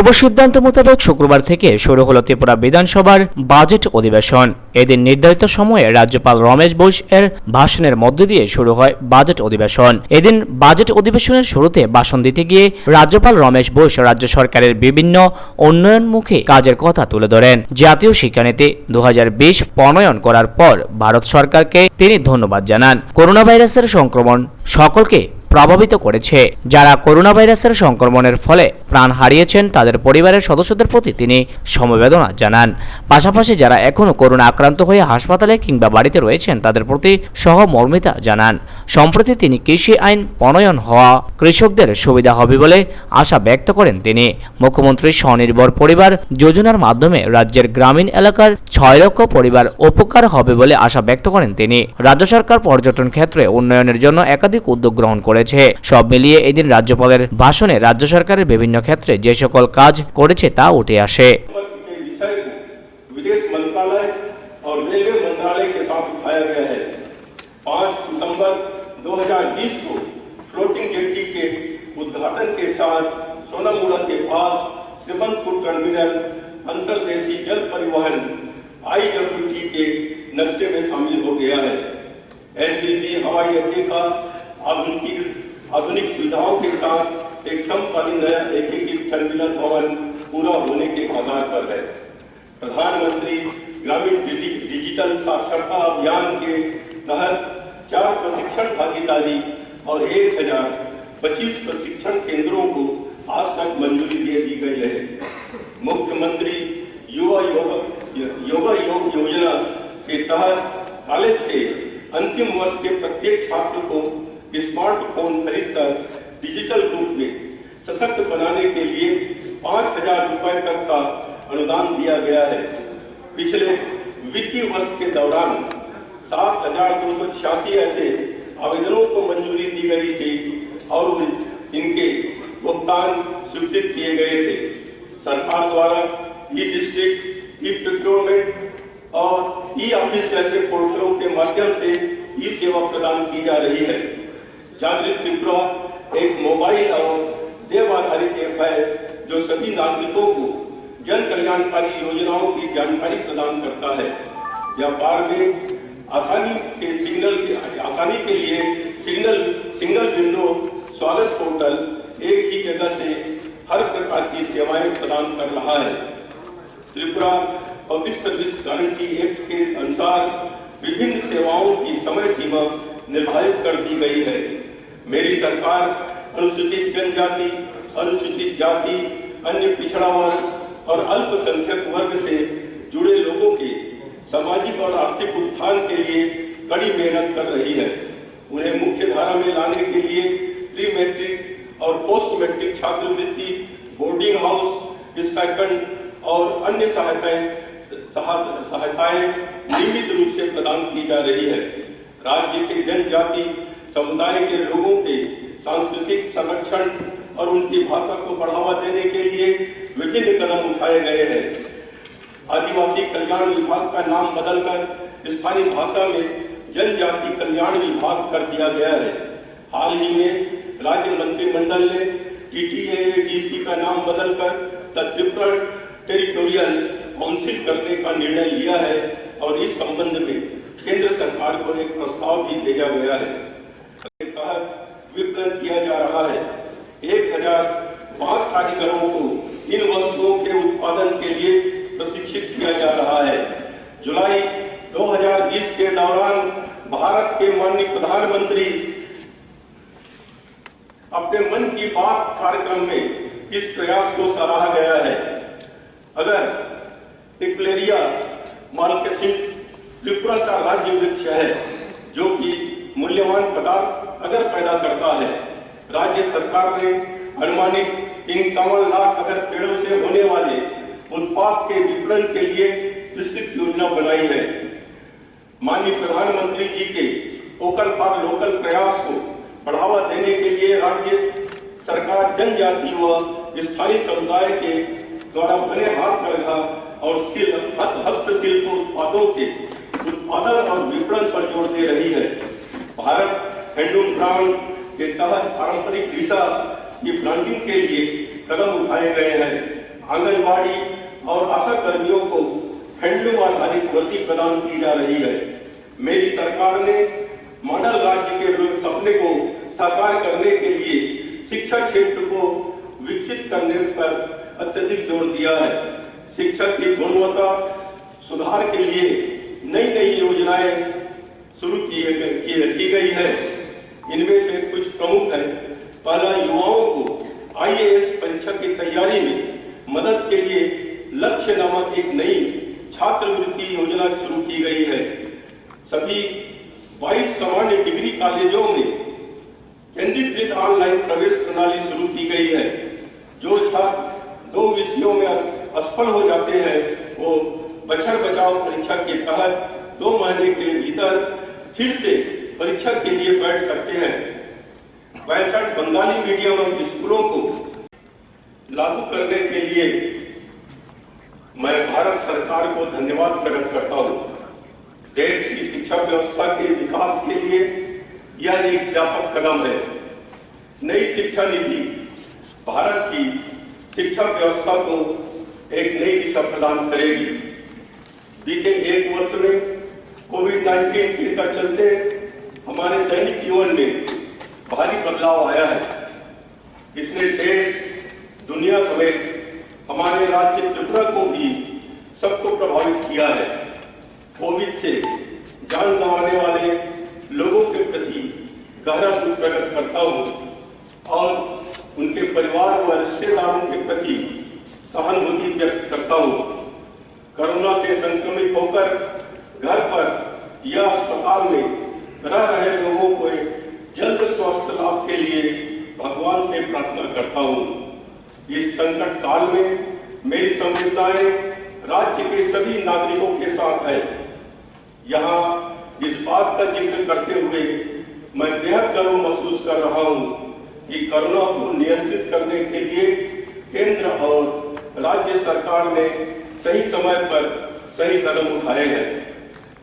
পূর্ব সিদ্ধান্ত মোতাবেক শুক্রবার থেকে শুরু হলো ত্রিপুরা বিধানসভার বাজেট অধিবেশন। এদিন নির্ধারিত সময়ে রাজ্যপাল রমেশ বোস এর ভাষণের মধ্য দিয়ে শুরু হয় বাজেট অধিবেশন। এদিন বাজেট অধিবেশনের শুরুতে ভাষণ দিতে গিয়ে রাজ্যপাল রমেশ বোস রাজ্য সরকারের বিভিন্ন উন্নয়নমুখী কাজের কথা তুলে ধরেন। জাতীয় শিক্ষানীতি 2020 প্রণয়ন করার পর ভারত সরকারকে তিনি ধন্যবাদ জানান। করোনা ভাইরাসের সংক্রমণ সকলকে প্রভাবিত করেছে। যারা করোনা ভাইরাসের সংক্রমণের ফলে প্রাণ হারিয়েছেন তাদের পরিবারের সদস্যদের প্রতি তিনি সমবেদনা জানান। পাশাপাশি যারা এখনও করোনা আক্রান্ত হয়ে হাসপাতালে কিংবা বাড়িতে রয়েছেন তাদের প্রতি সহমর্মিতা জানান। সম্প্রতি তিনি কৃষি আইন প্রণয়ন হওয়া কৃষকদের সুবিধা হবে বলে আশা ব্যক্ত করেন তিনি। মুখ্যমন্ত্রী স্বনির্ভর পরিবার যোজনার মাধ্যমে রাজ্যের গ্রামীণ এলাকার 6 লক্ষ পরিবার উপকার হবে বলে আশা ব্যক্ত করেন তিনি। রাজ্য সরকার পর্যটন ক্ষেত্রে উন্নয়নের জন্য একাধিক উদ্যোগ গ্রহণ করেছে। সব মিলিয়ে এদিন রাজ্যপালের ভাষণে রাজ্য সরকারের বিভিন্ন ক্ষেত্রে যে সকল কাজ করেছে তা উঠে আসে। विदेश मंत्रालय और रेलवे मंत्रालय के साथ उठाया गया है। 5 सितंबर 2020 को फ्लोटिंग जेट्टी के उद्घाटन के साथ सोनामुड़ा के पास सिमनपुर टर्मिनल अंतर्देशीय जल परिवहन IWT के नक्शे में शामिल हो गया है। LBB हवाई अड्डे का आधुनिक सुविधाओं के साथ एक समकालीन नया एकीकृत टर्मिनल भवन पूरा होने के कगार पर है। प्रधानमंत्री ग्रामीण डिजिटल साक्षरता अभियान के तहत 4 प्रशिक्षण भागीदारी और 1025 प्रशिक्षण केंद्रों को आज तक मंजूरी दे दी गई है। मुख्यमंत्री युवा योग योजना के तहत कॉलेज के अंतिम वर्ष के प्रत्येक छात्र को स्मार्टफोन खरीदकर डिजिटल रूप में सशक्त बनाने के लिए 5,000 रुपए तक का अनुदान दिया गया है। पिछले वित्तीय वर्ष के दौरान 7,286 ऐसे आवेदनों को मंजूरी दी गई थी और इनके भुगतान स्वीकृत किए गए थे। सरकार द्वारा ई डिस्ट्रिक्ट, ई प्रोक्योरमेंट और ई ऑफिस जैसे पोर्टलों के माध्यम से ई सेवा प्रदान की जा रही है। जागृत त्रिपुरा एक मोबाइल और वेब आधारित ऐप है जो सभी नागरिकों को जन कल्याणकारी योजनाओं की जानकारी प्रदान करता है। व्यापार में आसानी के लिए सिंगल विंडो स्वागत पोर्टल एक ही जगह से हर प्रकार की सेवाएं प्रदान कर रहा है। Tripura public service guarantee act के अनुसार विभिन्न सेवाओं की समय सीमा निर्धारित कर दी गई है। मेरी सरकार अनुसूचित जनजाति, अनुसूचित जाति, अन्य पिछड़ा वर्ग और अल्पसंख्यक वर्ग से जुड़े लोगों के सामाजिक और आर्थिक उत्थान के लिए कड़ी मेहनत कर रही है। उन्हें मुख्य धारा में लाने के लिए प्री मैट्रिक और पोस्ट मैट्रिक छात्रवृत्ति, बोर्डिंग हाउस स्टाइपेंड और अन्य सहायताएं नियमित रूप से प्रदान की जा रही है। राज्य के जनजाति समुदाय के लोगों के सांस्कृतिक संरक्षण और उनकी भाषा को बढ़ावा देने के लिए विभिन्न कदम उठाए गए हैं। आदिवासी कल्याण विभाग का नाम बदलकर स्थानीय भाषा में जनजाति कल्याण विभाग कर दिया गया है। हाल ही में राज्य मंत्रिमंडल ने TTADC का नाम बदलकर त्रिपुरा टेरिटोरियल काउंसिल करने का निर्णय लिया है और इस संबंध में केंद्र सरकार को एक प्रस्ताव भी भेजा गया है। तहत विपणन किया जा रहा है। 1,000 बांस कारीगरों को इन वस्तुओं के उत्पादन के लिए प्रशिक्षित किया जा रहा है। जुलाई 2020 के दौरान भारत के माननीय प्रधानमंत्री अपने मन की बात कार्यक्रम में इस प्रयास को सराहा गया है। अगर टिक्लेरिया मार्केसिस त्रिपुरा का राज्य वृक्ष है जो कि मूल्यवान पदार्थ अगर पैदा करता है। राज्य सरकार ने अनुमानित 51 लाख अगर पेड़ों से होने वाले उत्पाद के विपणन के लिए विस्तृत योजना बनाई है। माननीय प्रधानमंत्री जी के वोकल फॉर लोकल प्रयास को बढ़ावा देने के लिए राज्य सरकार जनजाति व स्थानीय समुदाय के द्वारा बने हाथ करघा और हस्तशिल्प उत्पादों के उत्पादन और विपणन पर जोर दे रही है। भारत हैंडलूम ब्रांड के तहत पारंपरिक रेशा की ब्रांडिंग के लिए कदम उठाए गए हैं। आंगनबाड़ी और आशा कर्मियों को हैंडलूम आधारित वर्दी प्रदान की जा रही है। मेरी सरकार ने मॉडल राज्य के सपने को साकार करने के लिए शिक्षा क्षेत्र को विकसित करने पर अत्यधिक जोर दिया है। शिक्षक की गुणवत्ता सुधार के लिए नई नई योजनाएं शुरू की गई है। इनमें से कुछ प्रमुख है। पहला, युवाओं को आईएएस परीक्षा की तैयारी में मदद के लिए लक्ष्य नामक एक नई छात्रवृत्ति योजना शुरू की गई है। सभी 22 सामान्य डिग्री कॉलेजों में केंद्रीकृत ऑनलाइन प्रवेश प्रणाली शुरू की गई है। जो छात्र 2 विषयों में असफल हो जाते हैं वो बछड़ बचाओ परीक्षा के तहत 2 महीने के भीतर फिर से परीक्षा के लिए बैठ सकते हैं। 62 बंगाली मीडियम स्कूलों को लागू करने के लिए मैं भारत सरकार को धन्यवाद प्रकट करता हूं। देश की शिक्षा व्यवस्था के विकास के लिए यह एक व्यापक कदम है। नई शिक्षा नीति भारत की शिक्षा व्यवस्था को एक नई दिशा प्रदान करेगी। बीते 1 वर्ष में कोविड-19 के चलते हमारे दैनिक जीवन में भारी बदलाव आया है। इसने देश, दुनिया समेत हमारे राज्य त्रिपुरा को भी सबको प्रभावित किया है। कोविड से जान गंवाने वाले लोगों के प्रति गहरा दुख प्रकट करता हूं और उनके परिवार व रिश्तेदारों के प्रति सहानुभूति व्यक्त करता हूं। कोरोना से संक्रमित होकर घर पर या अस्पताल में रह रहे लोगों को जल्द स्वास्थ्य लाभ के लिए भगवान से प्रार्थना करता हूं। इस संकट काल में मेरी संवेदनाएं राज्य के सभी नागरिकों के साथ है। यहाँ इस बात का जिक्र करते हुए मैं बेहद गर्व महसूस कर रहा हूँ कि कोरोना को नियंत्रित करने के लिए केंद्र और राज्य सरकार ने सही समय पर सही कदम उठाए हैं।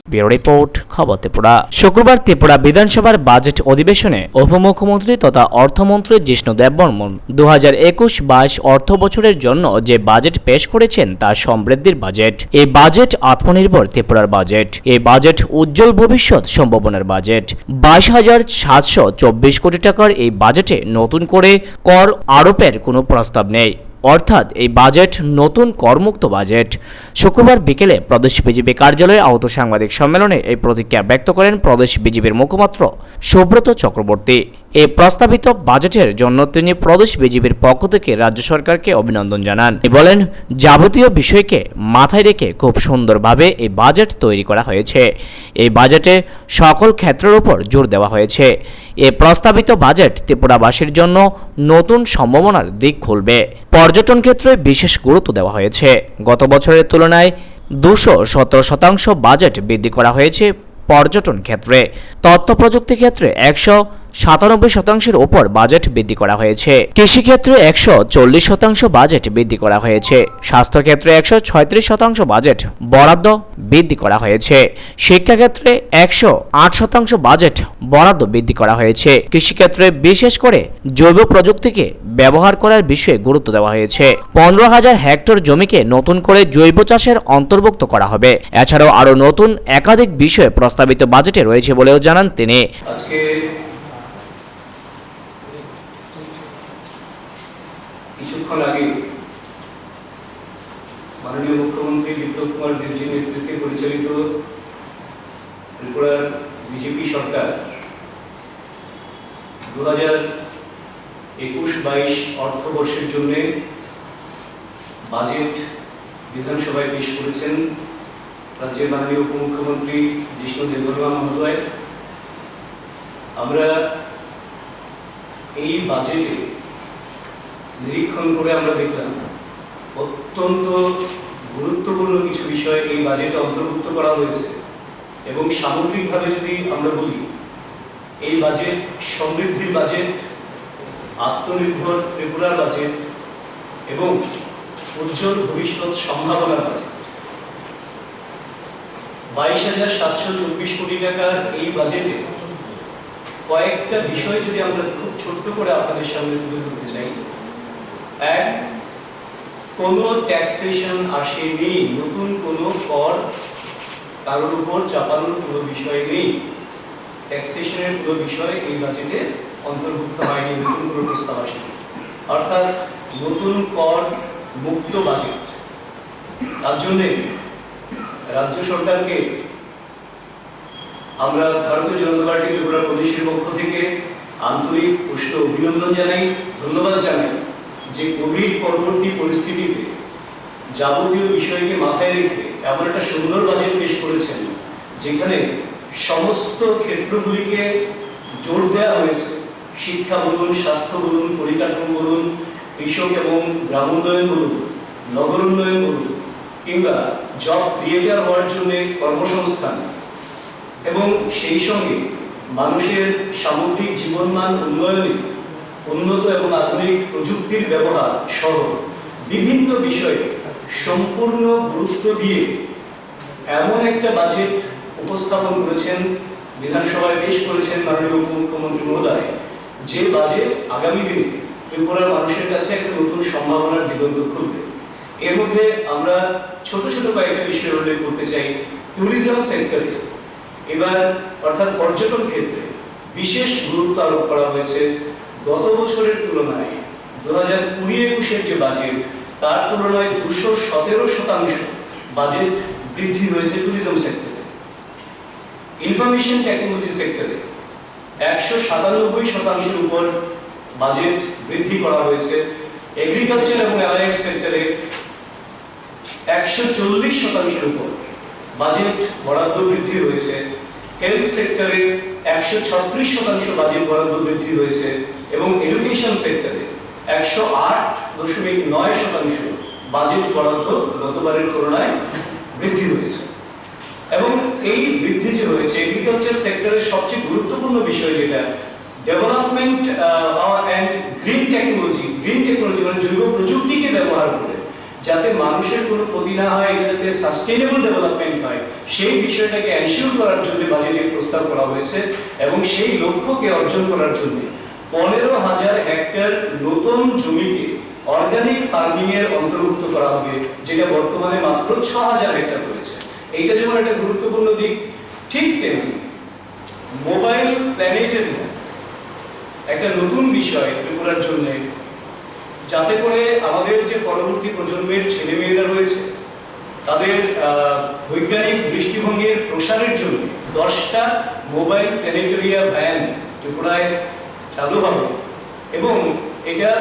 ব্যুরো রিপোর্ট, খবর ত্রিপুরা। শুক্রবার ত্রিপুরা বিধানসভার বাজেট অধিবেশনে উপমুখ্যমন্ত্রী তথা অর্থমন্ত্রী জিষ্ণু দেববর্মন 2021-22 অর্থ বছরের জন্য যে বাজেট পেশ করেছেন তা সমৃদ্ধির বাজেট। এই বাজেট আত্মনির্ভর ত্রিপুরার বাজেট। এই বাজেট উজ্জ্বল ভবিষ্যৎ সম্ভাবনার বাজেট। 22,724 কোটি টাকার এই বাজেটে নতুন করে কর আরোপের কোনো প্রস্তাব নেই। অর্থাৎ এই বাজেট নতুন করমুক্ত বাজেট। শুক্রবার বিকেলে প্রদেশ বিজেপি কার্যালয়ে আহত সাংবাদিক সম্মেলনে এই প্রতিক্রিয়া ব্যক্ত করেন প্রদেশ বিজেপির মুখপাত্র সুব্রত চক্রবর্তী। এই প্রস্তাবিত বাজেটের জন্য তিনি প্রদেশ বিজেপির পক্ষ থেকে রাজ্য সরকারকে অভিনন্দন জানান। তিনি বলেন, যাবতীয় বিষয়কে মাথায় রেখে খুব সুন্দরভাবে এই বাজেট তৈরি করা হয়েছে। এই বাজেটে সকল ক্ষেত্রের উপর জোর দেওয়া হয়েছে। এই প্রস্তাবিত বাজেট ত্রিপুরাবাসীর জন্য নতুন সম্ভাবনার দিক খুলবে। পর্যটন ক্ষেত্রে বিশেষ গুরুত্ব দেওয়া হয়েছে। গত বছরের তুলনায় 217% বাজেট বৃদ্ধি করা হয়েছে পর্যটন ক্ষেত্রে। তথ্য প্রযুক্তি ক্ষেত্রে 197% ওপর বাজেট বৃদ্ধি করা হয়েছে। কৃষি ক্ষেত্রে 140% বাজেট বৃদ্ধি করা হয়েছে। স্বাস্থ্য ক্ষেত্রে 136% বাজেট বরাদ্দ বৃদ্ধি করা হয়েছে। শিক্ষা ক্ষেত্রে 108% বাজেট বরাদ্দ বৃদ্ধি করা হয়েছে। কৃষি ক্ষেত্রে বিশেষ করে জৈব প্রযুক্তিকে ব্যবহার করার বিষয়ে গুরুত্ব দেওয়া হয়েছে। 15,000 হেক্টর জমিকে নতুন করে জৈব চাষের অন্তর্ভুক্ত করা হবে। এছাড়াও আরও নতুন একাধিক বিষয়ে প্রস্তাবিত বাজেটে রয়েছে বলেও জানান তিনি। আজকে কিছুক্ষণ আগে মাননীয় মুখ্যমন্ত্রী বিপ্লব কুমার দেবজির নেতৃত্বে পরিচালিত ত্রিপুরার বিজেপি সরকার 2021-22 অর্থবর্ষের জন্য বাজেট বিধানসভায় পেশ করেছেন রাজ্যের মাননীয় উপমুখ্যমন্ত্রী জিষ্ণু দেববর্মা মহোদয়। আমরা এই বাজেটে নিরীক্ষণ করে আমরা দেখলাম অত্যন্ত গুরুত্বপূর্ণ কিছু বিষয় এই বাজেটে অন্তর্ভুক্ত করা হয়েছে এবং সামগ্রিকভাবে যদি আমরা বলি এই বাজেট সমৃদ্ধির বাজেট, আত্মনির্ভর ত্রিপুরার বাজেট এবং উজ্জ্বল ভবিষ্যৎ সম্ভাবনার বাজেট। 22,724 কোটি টাকার এই বাজেটে কয়েকটা বিষয় যদি আমরা খুব ছোট্ট করে আপনাদের সামনে তুলে ধরতে চাই। এক, কোনো ট্যাক্সেশন আসেনি, নতুন কোনো কর কারোর উপর চাপানোর কোনো বিষয় নেই। ট্যাক্সেশনের কোনো বিষয় এই বাজেটে অন্তর্ভুক্ত হয়নি, নতুন কোনো প্রস্তাব আসেনি। অর্থাৎ নতুন কর মুক্ত বাজেট। তার জন্যে রাজ্য সরকারকে আমরা ভারতীয় জনতা পার্টি ত্রিপুরা প্রদেশের পক্ষ থেকে আন্তরিক উষ্ণ অভিনন্দন জানাই, ধন্যবাদ জানাই যে কোভিড পরবর্তী পরিস্থিতিতে যাবতীয় বিষয়কে মাথায় রেখে এমন একটা সুন্দর বাজেট পেশ করেছেন যেখানে সমস্ত ক্ষেত্রগুলিকে জোর দেওয়া হয়েছে। শিক্ষা বলুন, স্বাস্থ্য বলুন, পরিকাঠামো বলুন, কৃষক এবং গ্রামোন্নয়ন বলুন, নগর উন্নয়ন বলুন, কিংবা জব ক্রিয়েটার হওয়ার জন্য কর্মসংস্থান, এবং সেই সঙ্গে মানুষের সামগ্রিক জীবনমান উন্নয়নে উন্নত এবং আধুনিক প্রযুক্তির ব্যবহার সহ বিভিন্ন বিষয়ে সম্পূর্ণ গুরুত্ব দিয়ে এমন একটা বাজেট উপস্থাপন করেছেন, বিধানসভায় পেশ করেছেন মাননীয় উপমুখ্যমন্ত্রী মহোদয়, যে বাজেট আগামী দিনে ত্রিপুরার মানুষের কাছে একটা নতুন সম্ভাবনার দিগন্ত খুলবে। এর মধ্যে আমরা ছোট ছোট কয়েকটা বিষয় উল্লেখ করতে চাই। ট্যুরিজম সেক্টরে এবার অর্থাৎ পর্যটন ক্ষেত্রে বিশেষ গুরুত্ব আরোপ করা হয়েছে। গত বছরের তুলনায় 2020-21 যে বাজেট, তার তুলনায় 217% বাজেট বৃদ্ধি হয়েছে ট্যুরিজম সেক্টরে। ইনফরমেশন টেকনোলজি সেক্টরে 197% উপর বাজেট বৃদ্ধি করা হয়েছে। এগ্রিকালচার এবং অ্যালাইড সেক্টরে 140% উপর বাজেট বরাদ্দ বৃদ্ধি হয়েছে। হেলথ সেক্টরে 136% বাজেট বরাদ্দ বৃদ্ধি হয়েছে এবং এডুকেশন সেক্টরে 108.9% বাজেট বরাদ্দ গতবারের তুলনায় বৃদ্ধি হয়েছে। এবং এই বৃদ্ধি যে হয়েছে, এগ্রিকালচার সেক্টরের সবচেয়ে গুরুত্বপূর্ণ বিষয় যেটা ডেভেলপমেন্ট অ্যান্ড গ্রিন টেকনোলজি মানে জৈব প্রযুক্তিকে ব্যবহার করে যাতে মানুষের কোনো ক্ষতি না হয়, যাতে সাস্টেইনেবল ডেভেলপমেন্ট হয়, সেই বিষয়টাকে এনশিওর করার জন্য বাজেটে প্রস্তাব করা হয়েছে। এবং সেই লক্ষ্যকে অর্জন করার জন্য 15,000 হেক্টর নতুন জমিকে অর্গানিক ফার্মিং এর অন্তর্ভুক্ত করা হবে, যেটা বর্তমানে মাত্র 6,000 হেক্টর রয়েছে। এইটা যেমন একটা গুরুত্বপূর্ণ দিক, ঠিক তেমনি মোবাইল প্ল্যানেটারি একটা নতুন বিষয় ত্রিপুরার জন্য, যাতে করে আমাদের যে পরবর্তী প্রজন্মের ছেলেমেয়েরা রয়েছে তাদের বৈজ্ঞানিক দৃষ্টিভঙ্গির প্রসারের জন্য 10টা মোবাইল প্ল্যানেটোরিয়া ভ্যান ত্রিপুরায় চালু হবে এবং এটা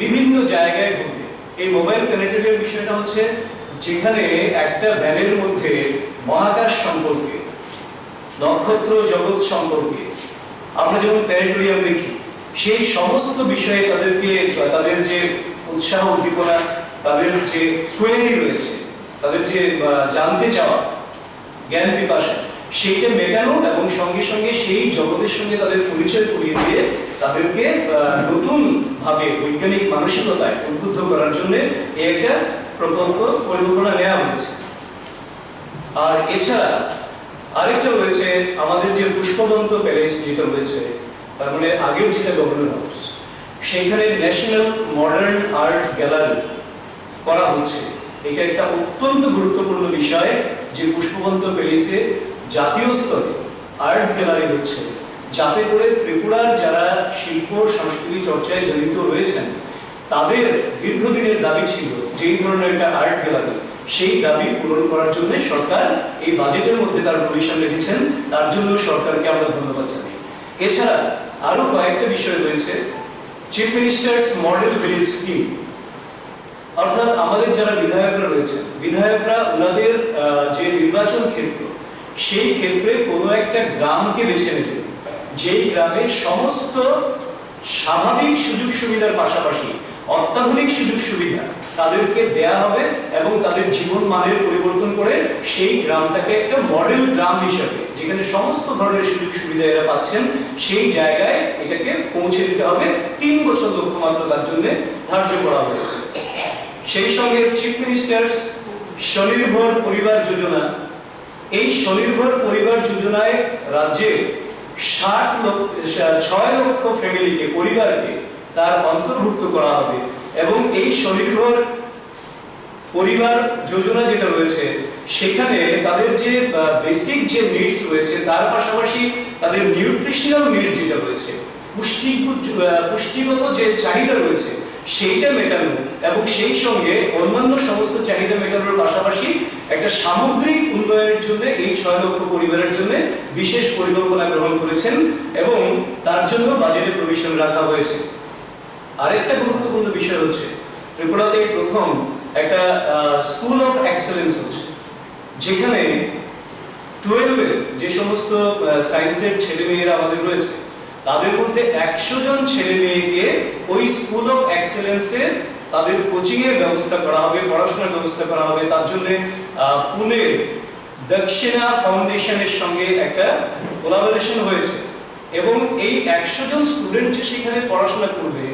বিভিন্ন জায়গায় ঘুরবে। এই মোবাইল প্ল্যানেটোরিয়ার বিষয়টা হচ্ছে যেখানে একটা ভ্যানের মধ্যে মহাকাশ সম্পর্কে, নক্ষত্র জগৎ সম্পর্কে আমরা যেমন প্ল্যানেটোরিয়াম দেখি, সেই সমস্ত বিষয়ে তাদেরকে তাদের যে উৎসাহ উদ্দীপনা, তাদের যে কোয়েরি রয়েছে, তাদের যে জানতে চাওয়া, জ্ঞান পিপাসা, সেইটা মেটানো এবং সঙ্গে সঙ্গে সেই জগতের সঙ্গে তাদের পরিচয় করিয়ে দিয়ে তাদেরকে নতুন ভাবে বৈজ্ঞানিক মানসিকতায় উদ্বুদ্ধ করার জন্য এই একটা প্রকল্প পরিকল্পনা নেওয়া হয়েছে। আর এছাড়া আরেকটা রয়েছে আমাদের যে পুষ্পবন্ত প্যালেস যেটা রয়েছে, তার মানে আগের যেটা গভর্নর হাউস, সেখানে ন্যাশনাল মডার্ন আর্ট গ্যালারি করা হচ্ছে। এটা একটা অত্যন্ত গুরুত্বপূর্ণ বিষয় যে পুষ্পবন্ত প্যালেসে জাতীয় স্তরে আর্ট গ্যালারি হচ্ছে, যাতে করে ত্রিপুরার যারা শিল্প সংস্কৃতি চর্চায় জড়িত রয়েছেন তাদের দীর্ঘদিনের দাবি ছিল যে এই ধরনের একটা আর্ট গ্যালারি, সেই দাবি পূরণ করার জন্য সরকার এই বাজেটের মধ্যে তার প্রভিশন রেখেছেন। তার জন্য সরকারকে আমরা ধন্যবাদ জানাই। এছাড়া আরো কয়েকটা বিষয় রয়েছে। Chief ministers model village scheme, অর্থাৎ আমাদের যারা বিধায়করা রয়েছেন, বিধায়করা ওনাদের যে নির্বাচন ক্ষেত্র, সেই ক্ষেত্রে কোনো একটা গ্রামকে বেছে নেবেন, যেই গ্রামে সমস্ত স্বাভাবিক সুযোগ সুবিধার পাশাপাশি অত্যাধুনিক সুযোগ সুবিধা তাদেরকে দেয়া হবে এবং তাদের জীবন মানের পরিবর্তন করে সেই গ্রামটাকে একটা মডেল গ্রাম হিসেবে, যেখানে সমস্ত ধরনের সুযোগ সুবিধা এরা পাচ্ছেন, সেই জায়গায় এটাকে পৌঁছে দিতে হবে। 3 বছর লক্ষ্যমাত্রা তার জন্য ধার্য করা হয়েছে। সেই সঙ্গে চিফ মিনিস্টার্স স্বনির্ভর পরিবার যোজনা, এই স্বনির্ভর পরিবার যোজনায় রাজ্যে 6 লক্ষ ফ্যামিলিকে, পরিবারকে তার অন্তর্ভুক্ত করা হবে এবং এই স্বনির্ভর পরিবার যোজনা যেটা রয়েছে সেখানে তাদের যে বেসিক যে নিডস রয়েছে তার পাশাপাশি তাদের নিউট্রিশনাল নিডস যেটা রয়েছে পুষ্টিগত যে চাহিদা রয়েছে সেইটা মেটানো এবং সেই সঙ্গে অন্যান্য সমস্ত চাহিদা মেটানোর পাশাপাশি একটা সামগ্রিক উন্নয়নের জন্য এই 6 লক্ষ পরিবারের জন্য বিশেষ পরিকল্পনা গ্রহণ করেছেন এবং তার জন্য বাজেটে প্রভিশন রাখা হয়েছে। আরেকটা গুরুত্বপূর্ণ বিষয় হচ্ছে ত্রিপুরাতে প্রথম একটা স্কুল অফ এক্সেলেন্স হচ্ছে, যেখানে 12-এর যে সমস্ত সায়েন্সের ছেলেমেয়েরা আমাদের রয়েছে তাদের মধ্যে 100 জন ছেলে মেয়েকে ওই স্কুল অফ এক্সেলেন্সে তাদের কোচিং এর ব্যবস্থা করা হবে, পড়াশোনার ব্যবস্থা করা হবে। তার জন্য পুনের দক্ষিণা ফাউন্ডেশনের সঙ্গে একটা কোলাবোরেশন হয়েছে এবং এই 100 জন স্টুডেন্ট যে সেখানে পড়াশোনা করবে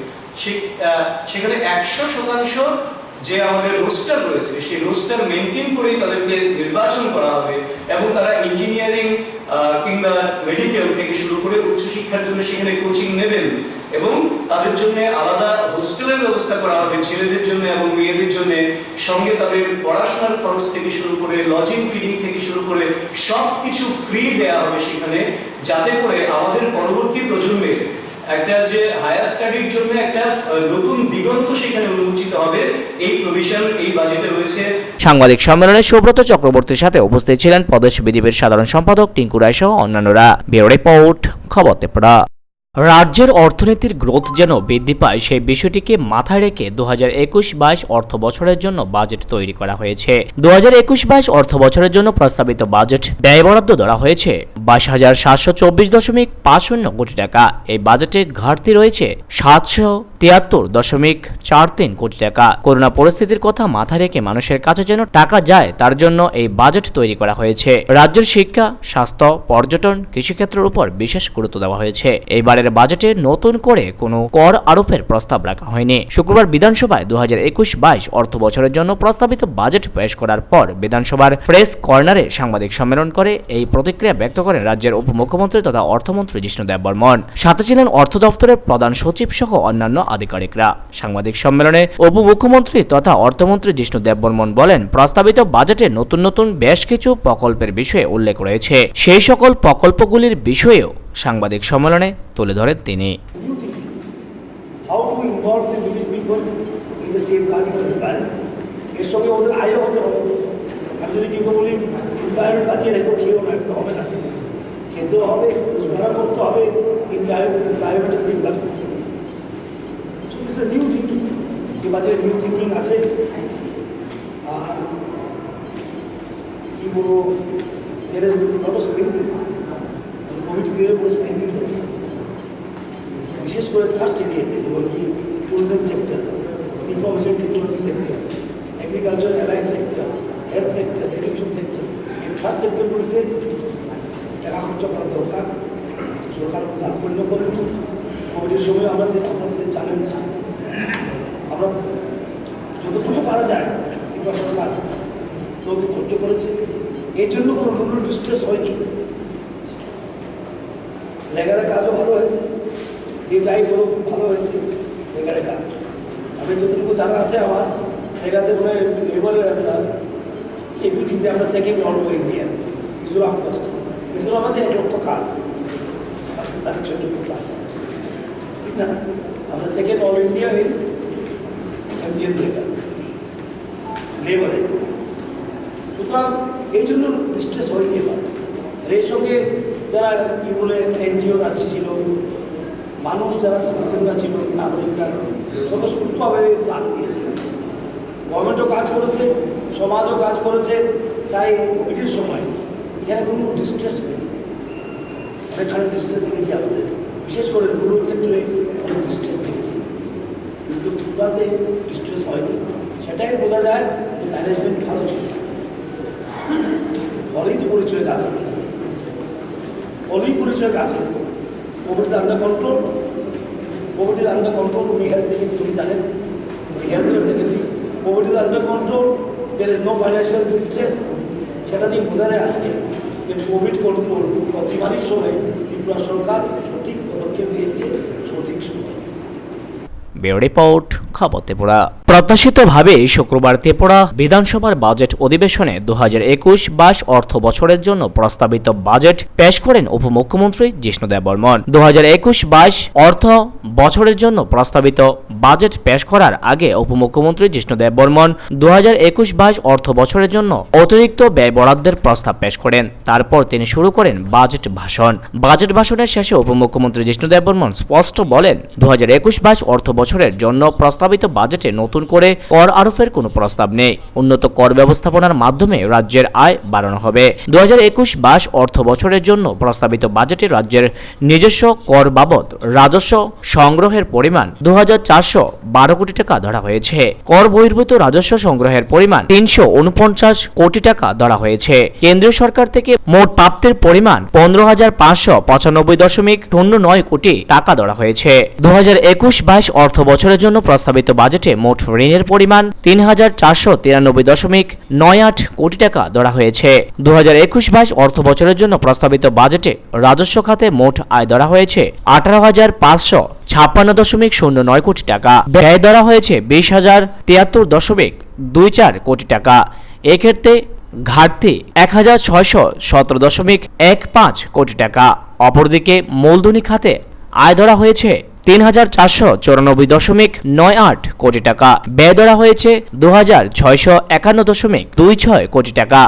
সেখানে 100% যে আমাদের রোস্টার রয়েছে সেই রোস্টার মেনটেন করেই তাদেরকে নির্বাচন করা হবে এবং তারা ইঞ্জিনিয়ারিং কিংবা মেডিকেল থেকে শুরু করে উচ্চশিক্ষার জন্য সেখানে কোচিং নেবেন এবং তাদের জন্য আলাদা হোস্টেলের ব্যবস্থা করা হবে ছেলেদের জন্য এবং মেয়েদের জন্য, সঙ্গে তাদের পড়াশোনার খরচ থেকে শুরু করে লজিং ফিডিং থেকে শুরু করে সবকিছু ফ্রি দেয়া হবে সেখানে, যাতে করে আমাদের পরবর্তী প্রজন্মের একটা যে হায়ার স্টাডির জন্য একটা নতুন দিগন্ত সেখানে উন্মোচিত হবে। এই প্রভিশন এই বাজেটে রয়েছে। সাংবাদিক সম্মেলনে সুব্রত চক্রবর্তীর সাথে উপস্থিত ছিলেন প্রদেশ বিজেপির সাধারণ সম্পাদক টিঙ্কু রায় সহ অন্যান্যরা। ব্যুরো রিপোর্ট, খবর ত্রিপুরা। রাজ্যের অর্থনীতির গ্রোথ যেন বৃদ্ধি পায় সেই বিষয়টিকে মাথায় রেখে 2021-22 অর্থ বছরের জন্য বাজেট তৈরি করা হয়েছে। 2021-22 অর্থ বছরের জন্য প্রস্তাবিত বাজেট ব্যয় বরাদ্দ ধরা হয়েছে 22,724.50 কোটি টাকা। এই বাজেটে ঘাটতি রয়েছে 773.43 কোটি টাকা। করোনা পরিস্থিতির কথা মাথায় রেখে মানুষের কাছে যেন টাকা যায় তার জন্য এই বাজেট তৈরি করা হয়েছে। রাজ্যের শিক্ষা, স্বাস্থ্য, পর্যটন, কৃষিক্ষেত্রের উপর বিশেষ গুরুত্ব দেওয়া হয়েছে। এইবারের বাজেটে নতুন করে কোনো কর আরোপের প্রস্তাব রাখা হয়নি। শুক্রবার বিধানসভায় 2021-22 অর্থ বছরের জন্য প্রস্তাবিত বাজেট পেশ করার পর বিধানসভার প্রেস কর্নারে সাংবাদিক সম্মেলন করে এই প্রতিক্রিয়া ব্যক্ত করেন রাজ্যের উপমুখ্যমন্ত্রী তথা অর্থমন্ত্রী জিষ্ণু দেববর্মন। সাথে ছিলেন অর্থ দপ্তরের প্রধান সচিব সহ অন্যান্য আধিকারিকরা। সাংবাদিক সম্মেলনে উপমুখ্যমন্ত্রী তথা অর্থমন্ত্রী জিষ্ণু দেববর্মন বলেন, প্রস্তাবিত বাজেটে নতুন নতুন বেশ কিছু প্রকল্পের বিষয়ে উল্লেখ রয়েছে। সেই সকল প্রকল্পগুলির বিষয়েও সাংবাদিক সম্মেলনে তুলে ধরেন তিনি। এর সঙ্গে ওদের আয়ও হতে হবে। আমি যদি কেউ বলি এনভায়রনমেন্ট বাঁচিয়ে রেখো, খেয়েও না, এটা তো হবে না। খেতেও হবে, রোজগারও করতে হবে, এনভায়রনমেন্টে সেফগার্ড করতে হবে। So this is new thinking. এই বাজারে নিউ থিঙ্কিং আছে। আর কী বলবো, এর নট স্পেন্ডিং, কোভিড পিরিয়ডে কোনো স্পেন্ডিং তো বিশেষ করে ফার্স্ট এরিয়াতে যেমন কি tourism sector, information technology sector, agriculture alliance sector, health sector, education sector, এই ফার্স্ট সেক্টরগুলিতে টাকা খরচ করা দরকার। সরকার তাৎপর্য করেন। কোভিডের সময় আপনাদের জানেন আমরা যতটুকু পারা যায় ত্রিপুরা সরকার ততটুকু খরচ করেছে। এই জন্য কোনো রুরাল ডিস্ট্রেস হয়নি। লেগারের কাজও ভালো হয়েছে। যে যাই বলো খুব ভালো হয়েছে লেগারের কাজ। আমি যতটুকু জানা আছে আমার লেগাতে মনে লেবার এপিটিসে আমরা second all India, Mizoram first. Mizoram আমাদের 1 লক্ষ কার্ড, 4.5 আছে, ঠিক না? আমরা সেকেন্ড অল ইন্ডিয়া এমজিএন লেগার লেবারে। সুতরাং এই জন্য ডিস্ট্রেস হয়নি এবার। এর সঙ্গে যারা কী বলে এনজিও ছিল, মানুষ যারা সিটিজেনরা ছিল, নাগরিকরা স্বতঃস্ফূর্তভাবে দান দিয়েছে। গভর্নমেন্টও কাজ করেছে, সমাজও কাজ করেছে। তাই কোভিডের সময় এখানে কোনো ডিস্ট্রেস হয়নি। অনেকখানে ডিস্ট্রেস দেখেছি আমাদের, বিশেষ করে রুরাল সেক্টরে অনেক ডিস্ট্রেস দেখেছি, কিন্তু ত্রিপুরাতে ডিস্ট্রেস হয়নি। সেটাই বোঝা যায় যে ম্যানেজমেন্ট ভালো ছিল। বলেই তো পরিচয়ের কাছে, বলেই পরিচয়ের কাছে। COVID is under control, COVID is under control. উনি হেলথ সেক্রেটারি, উনি জানেন, উনি health secretary. COVID is under control, there is no financial distress. সেটা দিয়ে বোঝা যায় আজকে যে কোভিড কন্ট্রোল অতিমারির সময় ত্রিপুরা সরকার সঠিক পদক্ষেপ নিয়েছে সঠিক সময়। ব্যুরো রিপোর্ট, খবর ত্রিপুরা। অপ্রত্যাশিতভাবে শুক্রবার ত্রিপুরা বিধানসভার বাজেট অধিবেশনে 2021-22 অর্থ বছরের জন্য প্রস্তাবিত বাজেট পেশ করেন উপমুখ্যমন্ত্রী জিষ্ণু দেববর্মন। 2021-22 অর্থ বছরের জন্য প্রস্তাবিত বাজেট পেশ করার আগে উপমুখ্যমন্ত্রী জিষ্ণু দেববর্মন 2021-22 অর্থ বছরের জন্য অতিরিক্ত ব্যয় বরাদ্দের প্রস্তাব পেশ করেন। তারপর তিনি শুরু করেন বাজেট ভাষণ। বাজেট ভাষণের শেষে উপমুখ্যমন্ত্রী জিষ্ণু দেববর্মন স্পষ্ট বলেন, 2021-22 অর্থ বছরের জন্য প্রস্তাবিত বাজেটে নতুন করে কর আরোপের কোনো প্রস্তাব নেই। উন্নত কর ব্যবস্থাপনার মাধ্যমে রাজ্যের আয় বাড়ানো হবে। 2021-22 অর্থ বছরের জন্য প্রস্তাবিত বাজেটে রাজ্যের নিজস্ব কর বাবদ রাজস্ব সংগ্রহের পরিমাণ 2412 কোটি টাকা ধরা হয়েছে। কর বহির্ভূত রাজস্ব সংগ্রহের পরিমাণ 349 কোটি টাকা ধরা হয়েছে। কেন্দ্রীয় সরকার থেকে মোট প্রাপ্তির পরিমাণ 15,595.09 কোটি টাকা ধরা হয়েছে। 2021-22 অর্থ বছরের জন্য প্রস্তাবিত বাজেটে মোট ঋণের পরিমাণ 3,493.98 কোটি টাকা ধরা হয়েছে। 2021-22 অর্থ বছরের জন্য প্রস্তাবিত বাজেটে রাজস্ব খাতে মোট আয় ধরা হয়েছে 18,556.09 কোটি টাকা। ব্যয় ধরা হয়েছে 20,073.24 কোটি টাকা। এক্ষেত্রে ঘাটতি 1,617.15 কোটি টাকা। অপরদিকে মূলধনী খাতে আয় ধরা হয়েছে 3,494.98 কোটি টাকা। ব্যয় ধরা হয়েছে 2,651.26 কোটি টাকা।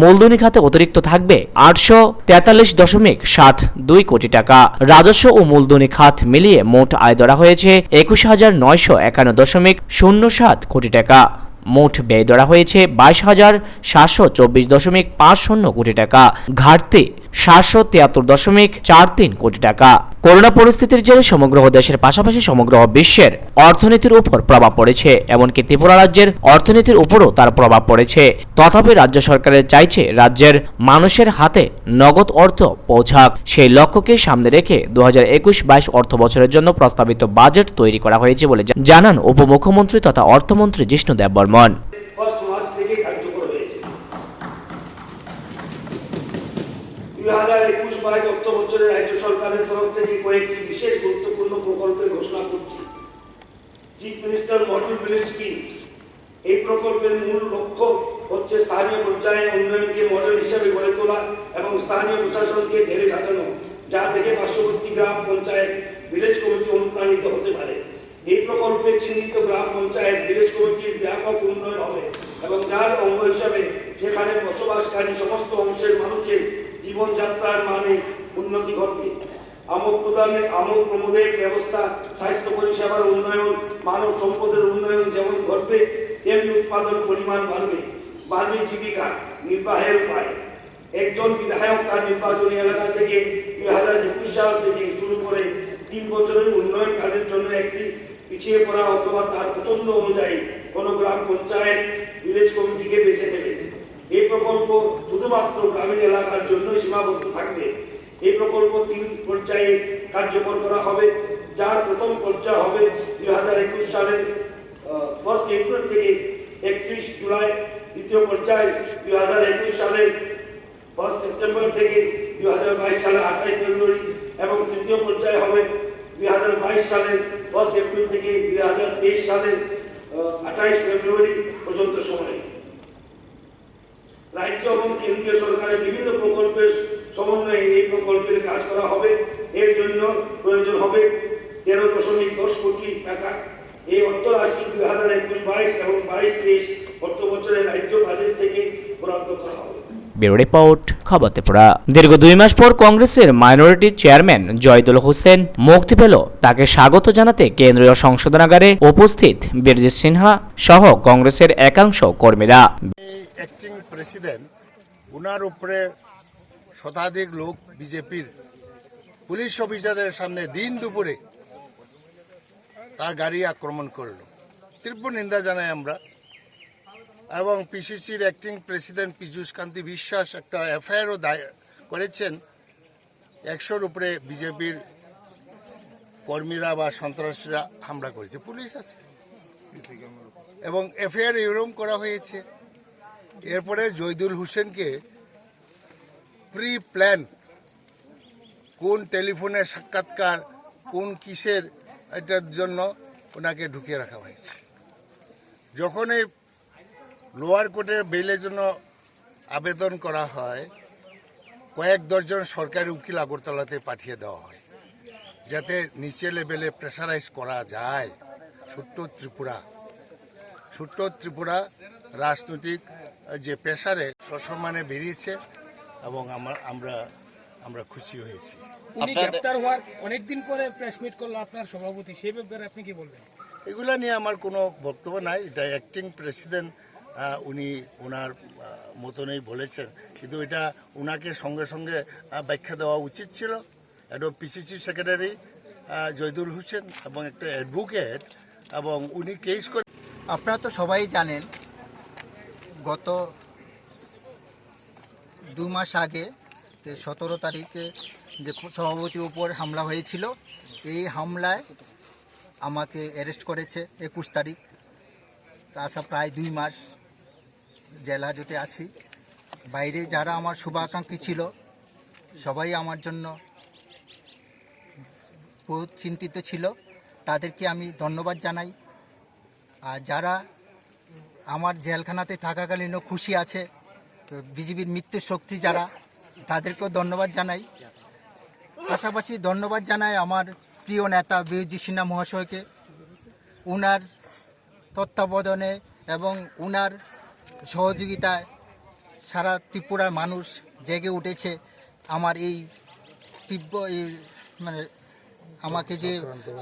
মূলধনী খাতে অতিরিক্ত থাকবে 843.72 কোটি টাকা। রাজস্ব ও মূলধনী খাত মিলিয়ে মোট আয় ধরা হয়েছে 21,951.07 কোটি টাকা। মোট ব্যয় ধরা হয়েছে 22,724.50 কোটি টাকা। ঘাটতি 773.43 কোটি টাকা। করোনা পরিস্থিতির জেরে সমগ্র দেশের পাশাপাশি সমগ্র বিশ্বের অর্থনীতির উপর প্রভাব পড়েছে, এমনকি ত্রিপুরা রাজ্যের অর্থনীতির উপরও তার প্রভাব পড়েছে। তথাপি রাজ্য সরকারের চাইছে রাজ্যের মানুষের হাতে নগদ অর্থ পৌঁছাক। সেই লক্ষ্যকে সামনে রেখে 2021-22 অর্থ বছরের জন্য প্রস্তাবিত বাজেট তৈরি করা হয়েছে বলে জানান উপমুখ্যমন্ত্রী তথা অর্থমন্ত্রী জিষ্ণু দেববর্মন। ফার্স্ট মার্চ থেকে কার্যকর হয়েছে। 2021-22 অর্থ বছরে রাজ্য সরকারের তরফ থেকে কয়েকটি বিশেষ গুরুত্বপূর্ণ প্রকল্পের ঘোষণা করছি। Chief minister model village scheme, এই প্রকল্পের মূল লক্ষ্য হচ্ছে স্থানীয় পর্যায়ে উন্নয়নকে মডেল হিসেবে গড়ে তোলা এবং স্থানীয় প্রশাসনকে ঢেলে সাজানো, যা থেকে পার্শ্ববর্তী গ্রাম পঞ্চায়েত ভিলেজ কমিটি অনুপ্রাণিত হতে পারে। এই প্রকল্পে চিহ্নিত গ্রাম পঞ্চায়েত ভিলেজ কমিটির ব্যাপক উন্নয়ন হবে এবং যার অঙ্গ হিসাবে সেখানে বসবাসকারী সমস্ত অংশের মানুষের জীবনযাত্রার মানে উন্নতি ঘটবে। আমোদ প্রমোদের ব্যবস্থা, স্বাস্থ্য পরিষেবার উন্নয়ন, মানব সম্পদের উন্নয়ন যেমন ঘটবে, তেমনি উৎপাদন পরিমাণ বাড়বে। বাড়বে জীবিকা নির্বাহের উপায়। একজন বিধায়ক তার নির্বাচনী এলাকা থেকে 2021 সাল থেকে শুরু করে 3 বছরের উন্নয়ন কাজের জন্য একটি পিছিয়ে পড়া অথবা তার পছন্দ অনুযায়ী কোনো গ্রাম পঞ্চায়েত ভিলেজ কমিটিকে বেছে নেবে। এই প্রকল্প শুধুমাত্র গ্রামীণ এলাকার জন্য সীমাবদ্ধ থাকবে। এই প্রকল্প 3 পর্যায়ে কার্যকর করা হবে, যার প্রথম পর্যায় হবে 2021 সালের 1 এপ্রিল থেকে 31 জুলাই, দ্বিতীয় পর্যায় 2021 সালের 1 সেপ্টেম্বর থেকে 2022 সালের 28 ফেব্রুয়ারি এবং তৃতীয় পর্যায় হবে 2022 সালের 1 এপ্রিল থেকে 2023 সালের 28 ফেব্রুয়ারি পর্যন্ত সময়। রাজ্য এবং কেন্দ্রীয় সরকারের বিভিন্ন প্রকল্পের সমন্বয়ে এই প্রকল্পের কাজ করা হবে। এর জন্য প্রয়োজন হবে 13.10 কোটি টাকা। এই অর্থ রাশি 2021-22 এবং 22-23 অর্থ বছরের রাজ্য বাজেট থেকে বরাদ্দ করা হবে। ব্যুরো রিপোর্ট, খবর ত্রিপুরা। দীর্ঘ 2 মাস পর কংগ্রেসের মাইনরিটি চেয়ারম্যান জয়দুল হোসেন মুক্তি পেল। তাকে স্বাগত জানাতে কেন্দ্রীয় সংশোধনাগারে উপস্থিত বীরজিৎ সিনহা সহ কংগ্রেসের একাংশ কর্মীরা। অ্যাক্টিং প্রেসিডেন্ট, উনার উপরে শতাধিক লোক বিজেপির পুলিশ অফিসারের সামনে দিন দুপুরে তার গাড়ি আক্রমণ করলো। তীব্র নিন্দা জানাই আমরা। এবং পিসিসির অ্যাক্টিং প্রেসিডেন্ট পীযূষ কান্তি বিশ্বাস একটা এফআইআরও করেছেন। 100-র উপরে বিজেপির কর্মীরা বা সন্ত্রাসীরা হামলা করেছে, পুলিশ আছে এবং এফআইআর এরকম করা হয়েছে। এরপরে জয়দুল হোসেনকে প্রি প্ল্যান কোন টেলিফোনের সাক্ষাৎকার, কোন কিসের এটার জন্য ওনাকে ঢুকিয়ে রাখা হয়েছে। যখন এই লোয়ার কোর্টে বেইলের জন্য আবেদন করা হয়, কয়েক দশজন সরকারি উকিল আগরতলাতে পাঠিয়ে দেওয়া হয় যাতে নিচে লেভেলে প্রেসারাইজ করা যায়। ছোট্ট ত্রিপুরা রাজনৈতিক যে প্রেসারে সসম্মানে বেরিয়েছে এবং আমরা খুশি হয়েছি। উনি গ্রেফতার হওয়ার অনেকদিন পরে প্রেস মিট করলো আপনার সভাপতি, সেই ব্যাপারে আপনি কি বলবেন? এগুলা নিয়ে আমার কোনো বক্তব্য নাই। এটা অ্যাক্টিং প্রেসিডেন্ট, উনি ওনার মতনই বলেছেন, কিন্তু এটা ওনাকে সঙ্গে সঙ্গে ব্যাখ্যা দেওয়া উচিত ছিল। একদম পিসিসি সেক্রেটারি জয়দুল হোসেন এবং একটা অ্যাডভোকেট, এবং উনি কেস করে। আপনারা তো সবাই জানেন গত 2 মাস আগে 17 তারিখে যে সভাপতির উপর হামলা হয়েছিল, এই হামলায় আমাকে অ্যারেস্ট করেছে 21 তারিখ। আসা প্রায় 2 মাস জেল হাজতে আছি। বাইরে যারা আমার শুভাকাঙ্ক্ষী ছিল সবাই আমার জন্য বহুত চিন্তিত ছিল, তাদেরকে আমি ধন্যবাদ জানাই। আর যারা আমার জেলখানাতে থাকাকালীনও খুশি আছে, বিজেপির মৃত্যু শক্তি যারা, তাদেরকেও ধন্যবাদ জানাই। পাশাপাশি ধন্যবাদ জানাই আমার প্রিয় নেতা বীরজি সিনহা মহাশয়কে। উনার তত্ত্বাবধানে এবং উনার সহযোগিতায় সারা ত্রিপুরার মানুষ জেগে উঠেছে। আমার এই তীব্র মানে আমাকে যে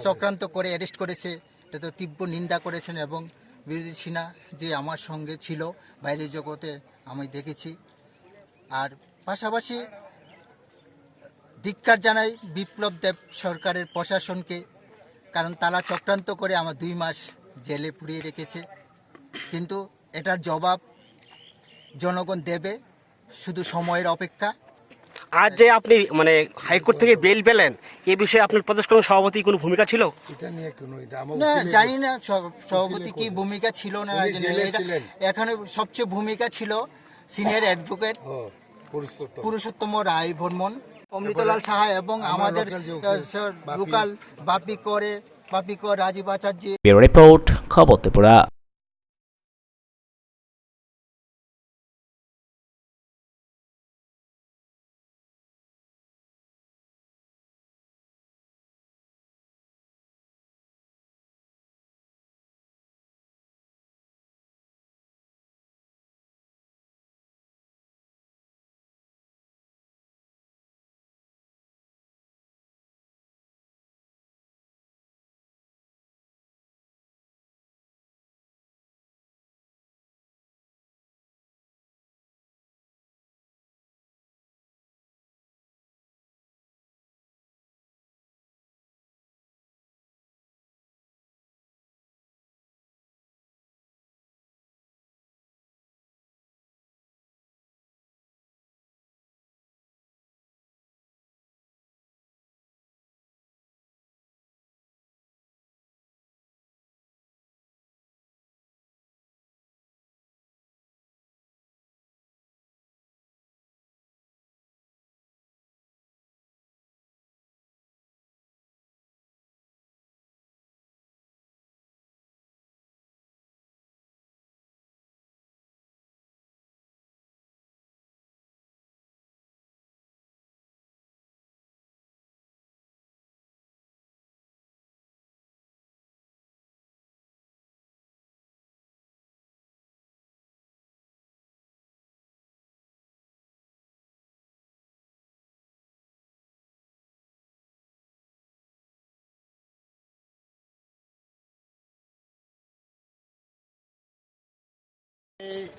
চক্রান্ত করে অ্যারেস্ট করেছে, এটা তো তীব্র নিন্দা করেছেন। এবং বীরজি সিনহা যে আমার সঙ্গে ছিল বাইরের জগতে আমি দেখেছি। আর পাশাপাশি ধিক্কার জানাই বিপ্লব দেব সরকারের প্রশাসনকে, কারণ তারা চক্রান্ত করে আমার 2 মাস জেলে পুড়িয়ে রেখেছে। কিন্তু এটার জবাব জনগণ দেবে, শুধু সময়ের অপেক্ষা। আজ যে আপনি মানে হাইকোর্ট থেকে বেল পেলেন, এ বিষয়ে আপনার প্রদেশ কংগ্রেস সভাপতি কোনো ভূমিকা ছিল? এটা নিয়ে না, জানি না সভাপতি কি ভূমিকা ছিল না। এখানে সবচেয়ে ভূমিকা ছিল সিনিয়র অ্যাডভোকেট পুরুষোত্তম রায় বর্মন, অমৃতলাল সাহা এবং আমাদের লোকাল বাপিকর রাজীব আচার্য। ব্যুরো রিপোর্ট, খবর ত্রিপুরা।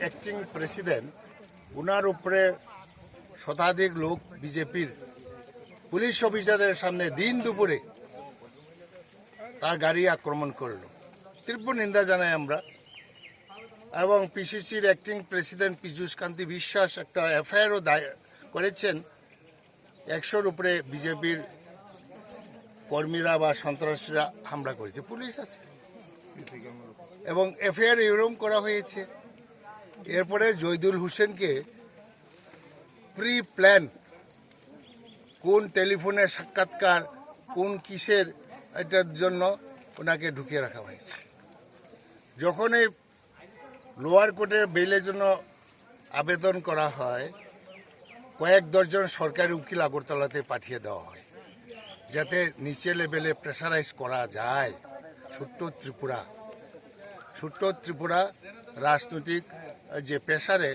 অ্যাক্টিং প্রেসিডেন্ট, ওনার উপরে শতাধিক লোক বিজেপির পুলিশ অফিসারদের সামনে দিন দুপুরে তার গাড়ি আক্রমণ করলো। তীব্র নিন্দা জানাই আমরা। এবং পিসিসির অ্যাক্টিং প্রেসিডেন্ট পীযূষ কান্তি বিশ্বাস একটা এফআইআরও করেছেন। 100-র উপরে বিজেপির কর্মীরা বা সন্ত্রাসীরা হামলা করেছে, পুলিশ আছে এবং এফআইআর এরকম করা হয়েছে। এরপরে জয়দুল হোসেনকে প্রি প্ল্যান কোন টেলিফোনে সাক্ষাৎকার, কোন কিসের, এটার জন্য ওনাকে ঢুকিয়ে রাখা হয়েছে। যখন এই লোয়ার কোর্টে বেইলের জন্য আবেদন করা হয়, কয়েক দশজন সরকারি উকিল আগরতলাতে পাঠিয়ে দেওয়া হয় যাতে নিচে লেভেলে প্রেসারাইজ করা যায়। ছোট্ট ত্রিপুরা রাজনৈতিক যে প্রেসারে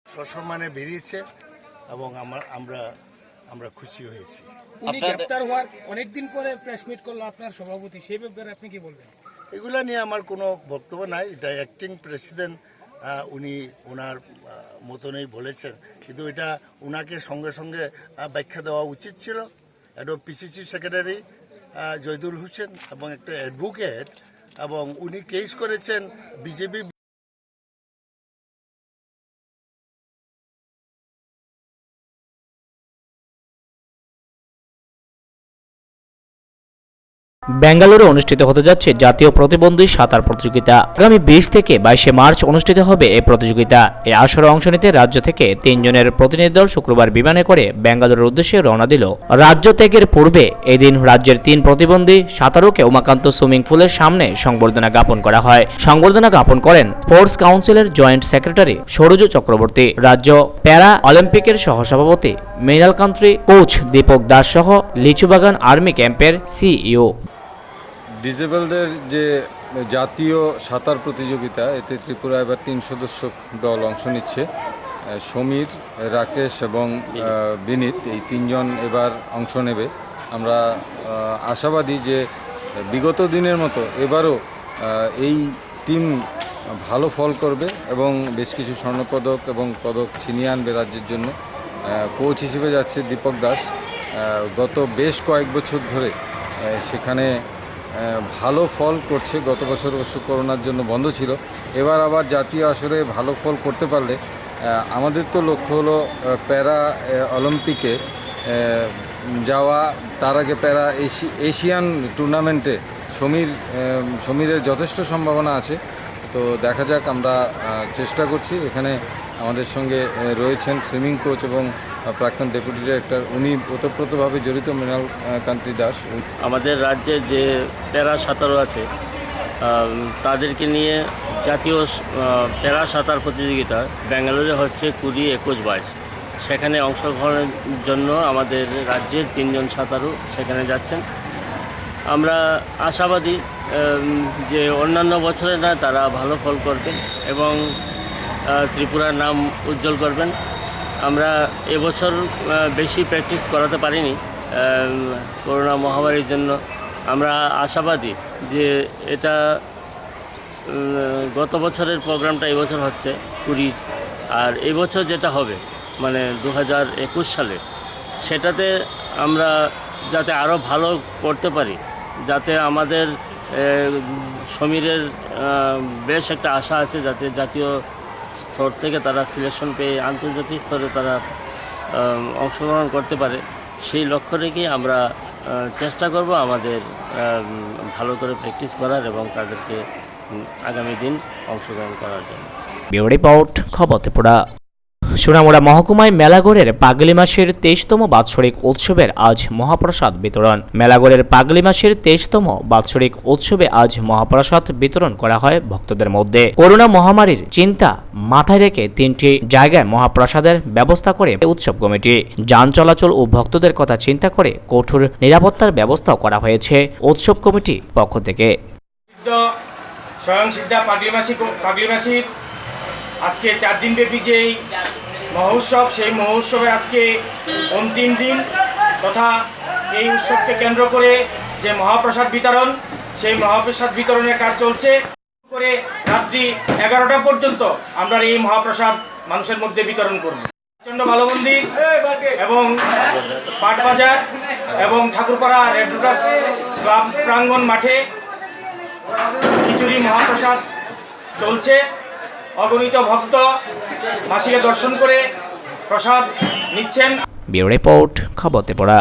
সসম্মানে বেরিয়েছে এবং আমরা খুশি হয়েছি। উনি গ্রেপ্তার হওয়ার অনেকদিন পরে প্রেস মিট করলো আপনার সভাপতি, সেই ব্যাপারে আপনি কি বলবেন? এগুলা নিয়ে আমার কোনো বক্তব্য নাই। এটা অ্যাক্টিং প্রেসিডেন্ট, উনি ওনার মতনই বলেছেন, কিন্তু এটা ওনাকে সঙ্গে সঙ্গে ব্যাখ্যা দেওয়া উচিত ছিল। একদম পিসিসি সেক্রেটারি জয়দুল হোসেন এবং একটা অ্যাডভোকেট, এবং উনি কেস করেছেন বিজেপি। বেঙ্গালুরু অনুষ্ঠিত হতে যাচ্ছে জাতীয় প্রতিবন্ধী সাঁতার প্রতিযোগিতা। আগামী 20 থেকে 22 মার্চ অনুষ্ঠিত হবে এই প্রতিযোগিতা। এই আসরে অংশ নিতে রাজ্য থেকে 3 জনের প্রতিনিধি দল শুক্রবার বিমানে করে বেঙ্গালুরুর উদ্দেশ্যে রওনা দিল। রাজ্য ত্যাগের পূর্বে এদিন রাজ্যের 3 প্রতিবন্ধী সাঁতারুকে উমাকান্ত সুইমিং পুলের সামনে সংবর্ধনা জ্ঞাপন করা হয়। সংবর্ধনা জ্ঞাপন করেন স্পোর্টস কাউন্সিলের জয়েন্ট সেক্রেটারি সরোজ চক্রবর্তী, রাজ্য প্যারা অলিম্পিকের সহসভাপতি মৃণাল কান্ত্রী, কোচ দীপক দাস সহ লিচুবাগান আর্মি ক্যাম্পের সিইও। ডিসেবলদের যে জাতীয় সাঁতার প্রতিযোগিতা, এতে ত্রিপুরা এবার 3 সদস্য দল অংশ নিচ্ছে। সমীর, রাকেশ এবং বিনীত, এই 3 জন এবার অংশ নেবে। আমরা আশাবাদী যে বিগত দিনের মতো এবারও এই টিম ভালো ফল করবে এবং বেশ কিছু স্বর্ণপদক এবং পদক ছিনিয়ে আনবে রাজ্যের জন্য। কোচ হিসেবে যাচ্ছে দীপক দাস। গত বেশ কয়েক বছর ধরে সেখানে ভালো ফল করছে। গত বছর অবশ্য করোনার জন্য বন্ধ ছিল। এবার আবার জাতীয় আসরে ভালো ফল করতে পারলে আমাদের তো লক্ষ্য হলো প্যারা অলিম্পিকে যাওয়া, তার আগে প্যারা এশিয়ান টুর্নামেন্টে সমীরের যথেষ্ট সম্ভাবনা আছে। তো দেখা যাক, আমরা চেষ্টা করছি। এখানে আমাদের সঙ্গে রয়েছেন সুইমিং কোচ এবং প্রাক্তন ডেপুটি ডিরেক্টর, উনি ওতপ্রোতভাবে জড়িত, মৃণাল কান্তি দাস। আমাদের রাজ্যে যে প্যারা সাঁতারু আছে তাদেরকে নিয়ে জাতীয় প্যারা সাঁতার প্রতিযোগিতা বেঙ্গালুরু হচ্ছে 20, 21, 22। সেখানে অংশগ্রহণের জন্য আমাদের রাজ্যের 3 জন সাঁতারু সেখানে যাচ্ছেন। আমরা আশাবাদী যে অন্যান্য বছরে না তারা ভালো ফল করবেন এবং ত্রিপুরার নাম উজ্জ্বল করবেন। আমরা এবছর বেশি প্র্যাকটিস করাতে পারিনি করোনা মহামারীর জন্য। আমরা আশাবাদী যে এটা গত বছরের প্রোগ্রামটা এবছর হচ্ছে 20, আর এবছর যেটা হবে মানে 2021 সালে, সেটাতে আমরা যাতে আরও ভালো করতে পারি, যাতে আমাদের সমীরের বেশ একটা আশা আছে যাতে জাতীয় স্তর থেকে তারা সিলেকশন পেয়ে আন্তর্জাতিক স্তরে তারা অংশগ্রহণ করতে পারে, সেই লক্ষ্য রেখে আমরা চেষ্টা করব আমাদের ভালো করে প্র্যাকটিস করার এবং তাদেরকে আগামী দিন অংশগ্রহণ করার জন্য। ব্যুরো রিপোর্ট, খবর ত্রিপুরা। সোনামুড়া মহকুমায় মেলাগড়ের পাগলি মাসের 23তম বাৎসরিক উৎসবের আজ মহাপ্রসাদ বিতরণ। মেলাগড়ের পাগলি মাসের 23তম বাৎসরিক উৎসবে আজ মহাপ্রসাদ বিতরণ করা হয় ভক্তদের মধ্যে। করোনা মহামারীর চিন্তা মাথায় রেখে 3টি জায়গায় মহাপ্রসাদের ব্যবস্থা করে উৎসব কমিটি। যান চলাচল ও ভক্তদের কথা চিন্তা করে কঠোর নিরাপত্তার ব্যবস্থাও করা হয়েছে উৎসব কমিটি পক্ষ থেকে। স্বয়ং সিদ্ধা পাগলি মাসির আজকে 4 দিনব্যাপী যেই মহোৎসব, সেই মহোৎসবের আজকে অন্তিম দিন তথা এই উৎসবকে কেন্দ্র করে যে মহাপ্রসাদ বিতরণ, সেই মহাপ্রসাদ বিতরণের কাজ চলছে করে রাত্রি 11টা পর্যন্ত আমরা এই মহাপ্রসাদ মানুষের মধ্যে বিতরণ করব। প্রচণ্ড ভালো মন্দির এবং পাটবাজার এবং ঠাকুরপাড়া রেড ক্রস ক্লাব প্রাঙ্গণ মাঠে খিচুড়ি মহাপ্রসাদ চলছে। অগণিত ভক্ত মাসিকে দর্শন করে প্রসাদ নিচ্ছেন। ব্যুরো রিপোর্ট, খবর ত্রিপুরা।